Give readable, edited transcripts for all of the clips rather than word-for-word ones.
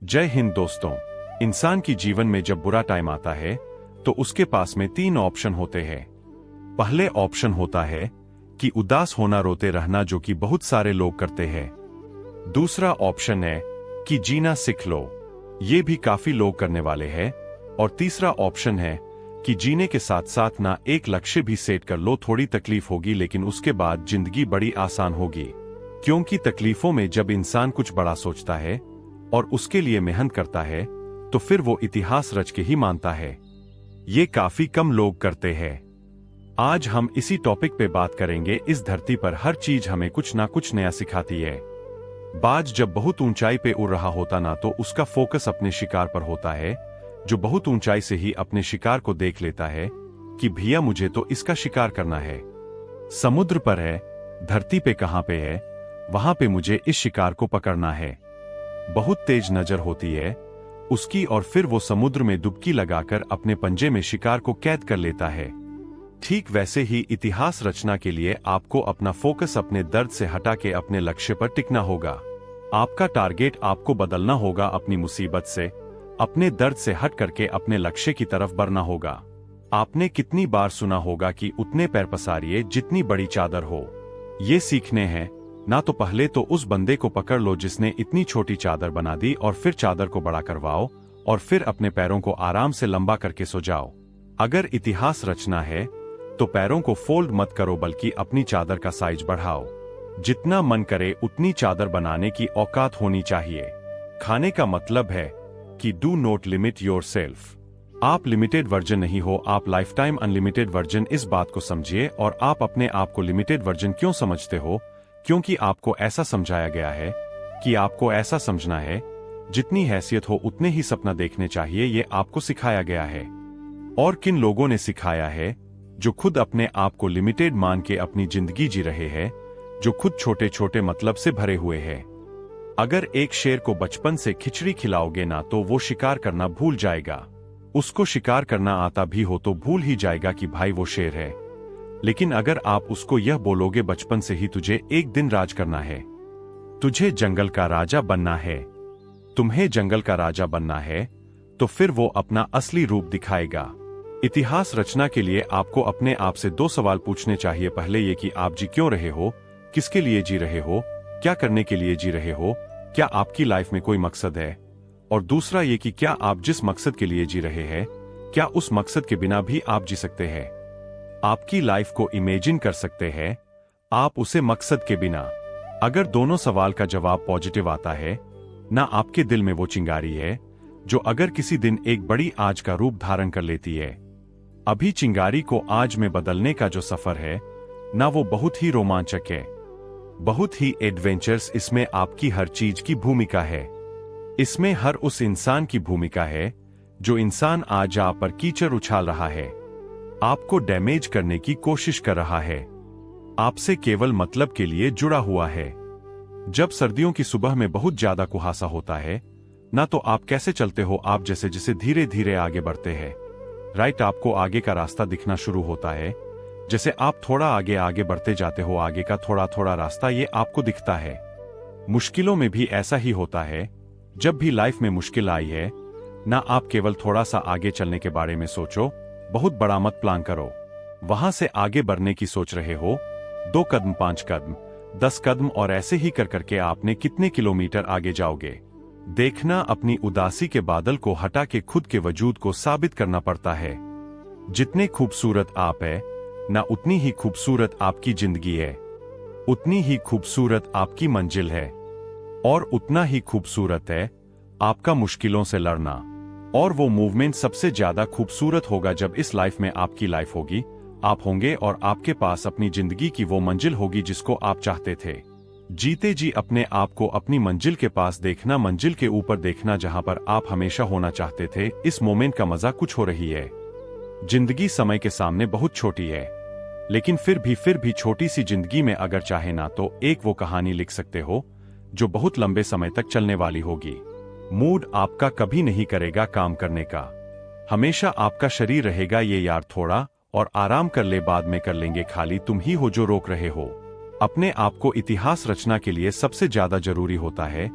जय हिंद दोस्तों। इंसान की जीवन में जब बुरा टाइम आता है तो उसके पास में 3 ऑप्शन होते हैं। पहले ऑप्शन होता है कि उदास होना, रोते रहना, जो कि बहुत सारे लोग करते हैं। दूसरा ऑप्शन है कि जीना सीख लो, ये भी काफी लोग करने वाले हैं। और तीसरा ऑप्शन है कि जीने के साथ साथ ना एक लक्ष्य भी सेट कर लो। थोड़ी तकलीफ होगी लेकिन उसके बाद जिंदगी बड़ी आसान होगी, क्योंकि तकलीफों में जब इंसान कुछ बड़ा सोचता है और उसके लिए मेहनत करता है तो फिर वो इतिहास रच के ही मानता है। ये काफी कम लोग करते हैं। आज हम इसी टॉपिक पे बात करेंगे। इस धरती पर हर चीज हमें कुछ ना कुछ नया सिखाती है। बाज जब बहुत ऊंचाई पे उड़ रहा होता ना तो उसका फोकस अपने शिकार पर होता है, जो बहुत ऊंचाई से ही अपने शिकार को देख लेता है कि भैया मुझे तो इसका शिकार करना है। समुद्र पर है, धरती पे कहां पे है, वहां पे मुझे इस शिकार को पकड़ना है। बहुत तेज नजर होती है उसकी और फिर वो समुद्र में डुबकी लगाकर अपने पंजे में शिकार को कैद कर लेता है। ठीक वैसे ही इतिहास रचना के लिए आपको अपना फोकस अपने दर्द से हटा के अपने लक्ष्य पर टिकना होगा। आपका टारगेट आपको बदलना होगा। अपनी मुसीबत से, अपने दर्द से हट करके अपने लक्ष्य की तरफ बढ़ना होगा। आपने कितनी बार सुना होगा कि उतने पैर पसारिए जितनी बड़ी चादर हो। ये सीखने हैं ना तो पहले तो उस बंदे को पकड़ लो जिसने इतनी छोटी चादर बना दी, और फिर चादर को बड़ा करवाओ और फिर अपने पैरों को आराम से लंबा करके सो जाओ। अगर इतिहास रचना है तो पैरों को फोल्ड मत करो बल्कि अपनी चादर का साइज बढ़ाओ। जितना मन करे उतनी चादर बनाने की औकात होनी चाहिए। खाने का मतलब है कि डू नॉट लिमिट योरसेल्फ। आप लिमिटेड वर्जन नहीं हो, आप लाइफ टाइम अनलिमिटेड वर्जन। इस बात को समझिए। और आप अपने आप को लिमिटेड वर्जन क्यों समझते हो? क्योंकि आपको ऐसा समझाया गया है कि आपको ऐसा समझना है, जितनी हैसियत हो उतने ही सपना देखने चाहिए। ये आपको सिखाया गया है। और किन लोगों ने सिखाया है? जो खुद अपने आप को लिमिटेड मान के अपनी जिंदगी जी रहे हैं, जो खुद छोटे छोटे मतलब से भरे हुए हैं। अगर एक शेर को बचपन से खिचड़ी खिलाओगे ना तो वो शिकार करना भूल जाएगा। उसको शिकार करना आता भी हो तो भूल ही जाएगा कि भाई वो शेर है। लेकिन अगर आप उसको यह बोलोगे बचपन से ही तुझे एक दिन राज करना है, तुझे जंगल का राजा बनना है, तुम्हें जंगल का राजा बनना है, तो फिर वो अपना असली रूप दिखाएगा। इतिहास रचना के लिए आपको अपने आप से 2 सवाल पूछने चाहिए। पहले ये कि आप जी क्यों रहे हो, किसके लिए जी रहे हो, क्या करने के लिए जी रहे हो, क्या आपकी लाइफ में कोई मकसद है। और दूसरा ये कि क्या आप जिस मकसद के लिए जी रहे हैं, क्या उस मकसद के बिना भी आप जी सकते हैं। आपकी लाइफ को इमेजिन कर सकते हैं आप उसे मकसद के बिना। अगर दोनों सवाल का जवाब पॉजिटिव आता है ना, आपके दिल में वो चिंगारी है जो अगर किसी दिन एक बड़ी आग का रूप धारण कर लेती है। अभी चिंगारी को आग में बदलने का जो सफर है ना, वो बहुत ही रोमांचक है, बहुत ही एडवेंचर्स। इसमें आपकी हर चीज की भूमिका है। इसमें हर उस इंसान की भूमिका है जो इंसान आज आप पर कीचड़ उछाल रहा है, आपको डैमेज करने की कोशिश कर रहा है, आपसे केवल मतलब के लिए जुड़ा हुआ है। जब सर्दियों की सुबह में बहुत ज्यादा कुहासा होता है ना, तो आप कैसे चलते हो? आप जैसे जैसे धीरे धीरे आगे बढ़ते हैं, राइट, आपको आगे का रास्ता दिखना शुरू होता है। जैसे आप थोड़ा आगे आगे बढ़ते जाते हो, आगे का थोड़ा थोड़ा रास्ता ये आपको दिखता है। मुश्किलों में भी ऐसा ही होता है। जब भी लाइफ में मुश्किल आई है ना, आप केवल थोड़ा सा आगे चलने के बारे में सोचो, बहुत बड़ा मत प्लान करो। वहां से आगे बढ़ने की सोच रहे हो, 2 कदम, 5 कदम, 10 कदम, और ऐसे ही कर करके आपने कितने किलोमीटर आगे जाओगे। देखना, अपनी उदासी के बादल को हटा के खुद के वजूद को साबित करना पड़ता है। जितने खूबसूरत आप है ना, उतनी ही खूबसूरत आपकी जिंदगी है, उतनी ही खूबसूरत आपकी मंजिल है, और उतना ही खूबसूरत है आपका मुश्किलों से लड़ना। और वो मूवमेंट सबसे ज्यादा खूबसूरत होगा जब इस लाइफ में आपकी लाइफ होगी, आप होंगे और आपके पास अपनी जिंदगी की वो मंजिल होगी जिसको आप चाहते थे। जीते जी अपने आप को अपनी मंजिल के पास देखना, मंजिल के ऊपर देखना, जहां पर आप हमेशा होना चाहते थे। इस मोमेंट का मजा कुछ हो रही है। जिंदगी समय के सामने बहुत छोटी है, लेकिन फिर भी छोटी सी जिंदगी में अगर चाहे ना तो एक वो कहानी लिख सकते हो जो बहुत लंबे समय तक चलने वाली होगी। मूड आपका कभी नहीं करेगा काम करने का, हमेशा आपका शरीर रहेगा ये यार थोड़ा और आराम कर ले, बाद में कर लेंगे, खाली तुम ही हो जो रोक रहे हो। अपने आप को इतिहास रचना के लिए सबसे ज्यादा जरूरी होता है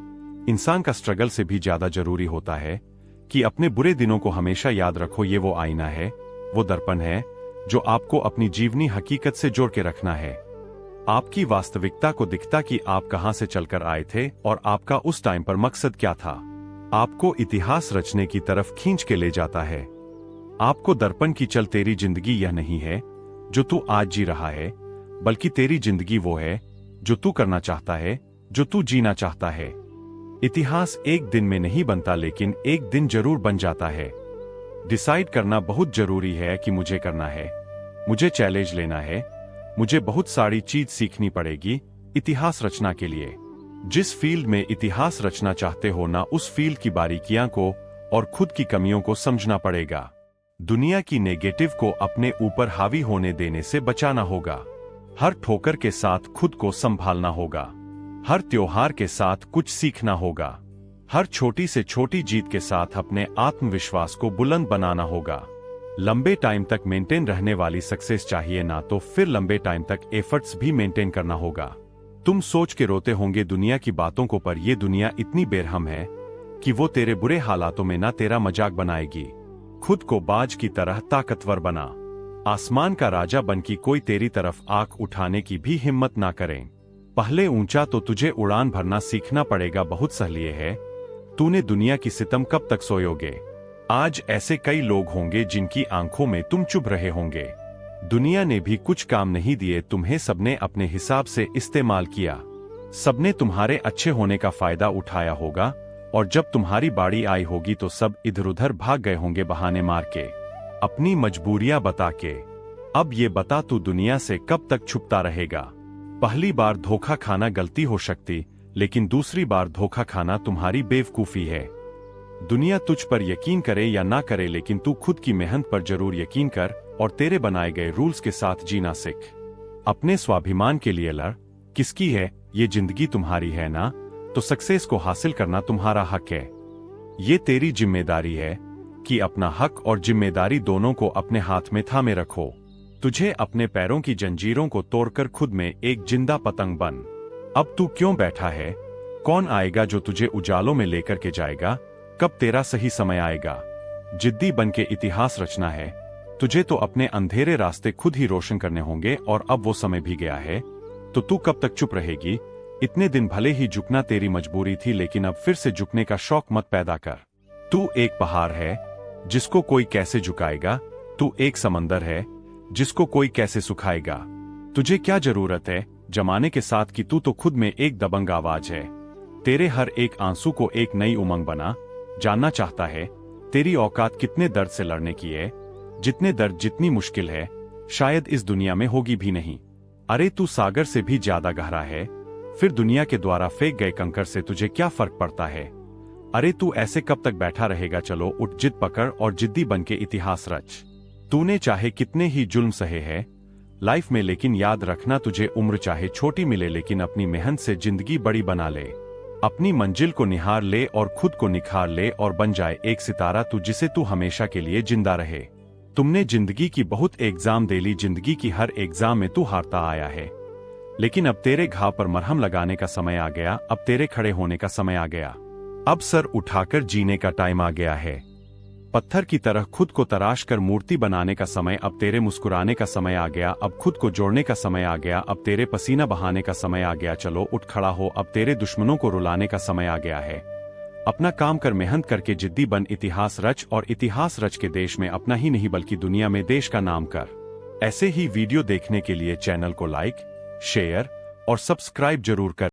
इंसान का स्ट्रगल से भी ज्यादा जरूरी होता है कि अपने बुरे दिनों को हमेशा याद रखो। ये वो आईना है, वो दर्पण है जो आपको अपनी जीवनी हकीकत से जोड़ के रखना है। आपकी वास्तविकता को दिखता कि आप कहां से चलकर आए थे और आपका उस टाइम पर मकसद क्या था। आपको इतिहास रचने की तरफ खींच के ले जाता है। आपको दर्पण की चल तेरी जिंदगी यह नहीं है जो तू आज जी रहा है, बल्कि तेरी जिंदगी वो है जो तू करना चाहता है, जो तू जीना चाहता है। इतिहास एक दिन में नहीं बनता, लेकिन एक दिन जरूर बन जाता है। डिसाइड करना बहुत जरूरी है कि मुझे करना है, मुझे चैलेंज लेना है, मुझे बहुत सारी चीज सीखनी पड़ेगी इतिहास रचना के लिए। जिस फील्ड में इतिहास रचना चाहते हो ना, उस फील्ड की बारीकियां को और खुद की कमियों को समझना पड़ेगा। दुनिया की नेगेटिव को अपने ऊपर हावी होने देने से बचाना होगा। हर ठोकर के साथ खुद को संभालना होगा। हर त्योहार के साथ कुछ सीखना होगा। हर छोटी से छोटी जीत के साथ अपने आत्मविश्वास को बुलंद बनाना होगा। लंबे टाइम तक मेंटेन रहने वाली सक्सेस चाहिए ना, तो फिर लंबे टाइम तक एफर्ट्स भी मेंटेन करना होगा। तुम सोच के रोते होंगे दुनिया की बातों को, पर यह दुनिया इतनी बेरहम है कि वो तेरे बुरे हालातों में ना तेरा मजाक बनाएगी। खुद को बाज की तरह ताकतवर बना। आसमान का राजा बन की कोई तेरी तरफ आंख उठाने की भी हिम्मत ना करें। पहले ऊंचा तो तुझे उड़ान भरना सीखना पड़ेगा। बहुत सहलिए है, तूने दुनिया की सितम कब तक सोयोगे। आज ऐसे कई लोग होंगे जिनकी आंखों में तुम चुभ रहे होंगे। दुनिया ने भी कुछ काम नहीं दिए तुम्हें, सबने अपने हिसाब से इस्तेमाल किया। सबने तुम्हारे अच्छे होने का फायदा उठाया होगा, और जब तुम्हारी बारी आई होगी तो सब इधर उधर भाग गए होंगे बहाने मार के, अपनी मजबूरियां बता के। अब ये बता तू दुनिया से कब तक छुपता रहेगा। पहली बार धोखा खाना गलती हो सकती, लेकिन दूसरी बार धोखा खाना तुम्हारी बेवकूफी है। दुनिया तुझ पर यकीन करे या ना करे, लेकिन तू खुद की मेहनत पर जरूर यकीन कर और तेरे बनाए गए रूल्स के साथ जीना सीख। अपने स्वाभिमान के लिए लड़। किसकी है ये जिंदगी? तुम्हारी है ना, तो सक्सेस को हासिल करना तुम्हारा हक है। ये तेरी जिम्मेदारी है कि अपना हक और जिम्मेदारी दोनों को अपने हाथ में थामे रखो। तुझे अपने पैरों की जंजीरों को तोड़कर खुद में एक जिंदा पतंग बन। अब तू क्यों बैठा है? कौन आएगा जो तुझे उजालों में लेकर के जाएगा? कब तेरा सही समय आएगा? जिद्दी बन के इतिहास रचना है। तुझे तो अपने अंधेरे रास्ते खुद ही रोशन करने होंगे, और अब वो समय भी गया है। तो तू कब तक चुप रहेगी? इतने दिन भले ही झुकना तेरी मजबूरी थी, लेकिन अब फिर से झुकने का शौक मत पैदा कर। तू एक पहाड़ है जिसको कोई कैसे झुकाएगा। तू एक समंदर है जिसको कोई कैसे सुखाएगा। तुझे क्या जरूरत है जमाने के साथ कि तू तो खुद में एक दबंग आवाज है। तेरे हर एक आंसू को एक नई उमंग बना। जानना चाहता है तेरी औकात कितने दर्द से लड़ने की है? जितने दर्द, जितनी मुश्किल है, शायद इस दुनिया में होगी भी नहीं। अरे तू सागर से भी ज्यादा गहरा है। फिर दुनिया के द्वारा फेंक गए कंकर से तुझे क्या फर्क पड़ता है? अरे तू ऐसे कब तक बैठा रहेगा? चलो उठ, जिद पकड़ और जिद्दी बन के इतिहास रच। तूने चाहे कितने ही जुल्म सहे हैं लाइफ में, लेकिन याद रखना तुझे उम्र चाहे छोटी मिले, लेकिन अपनी मेहनत से जिंदगी बड़ी बना ले। अपनी मंजिल को निहार ले और खुद को निखार ले, और बन जाए एक सितारा तू, जिसे तू हमेशा के लिए जिंदा रहे। तुमने जिंदगी की बहुत एग्जाम दे ली। जिंदगी की हर एग्जाम में तू हारता आया है, लेकिन अब तेरे घाव पर मरहम लगाने का समय आ गया। अब तेरे खड़े होने का समय आ गया। अब सर उठाकर जीने का टाइम आ गया है। पत्थर की तरह खुद को तराश कर मूर्ति बनाने का समय। अब तेरे मुस्कुराने का समय आ गया। अब खुद को जोड़ने का समय आ गया। अब तेरे पसीना बहाने का समय आ गया। चलो उठ खड़ा हो, अब तेरे दुश्मनों को रुलाने का समय आ गया है। अपना काम कर, मेहनत करके जिद्दी बन, इतिहास रच, और इतिहास रच के देश में अपना ही नहीं बल्कि दुनिया में देश का नाम कर। ऐसे ही वीडियो देखने के लिए चैनल को लाइक, शेयर और सब्सक्राइब जरूर कर।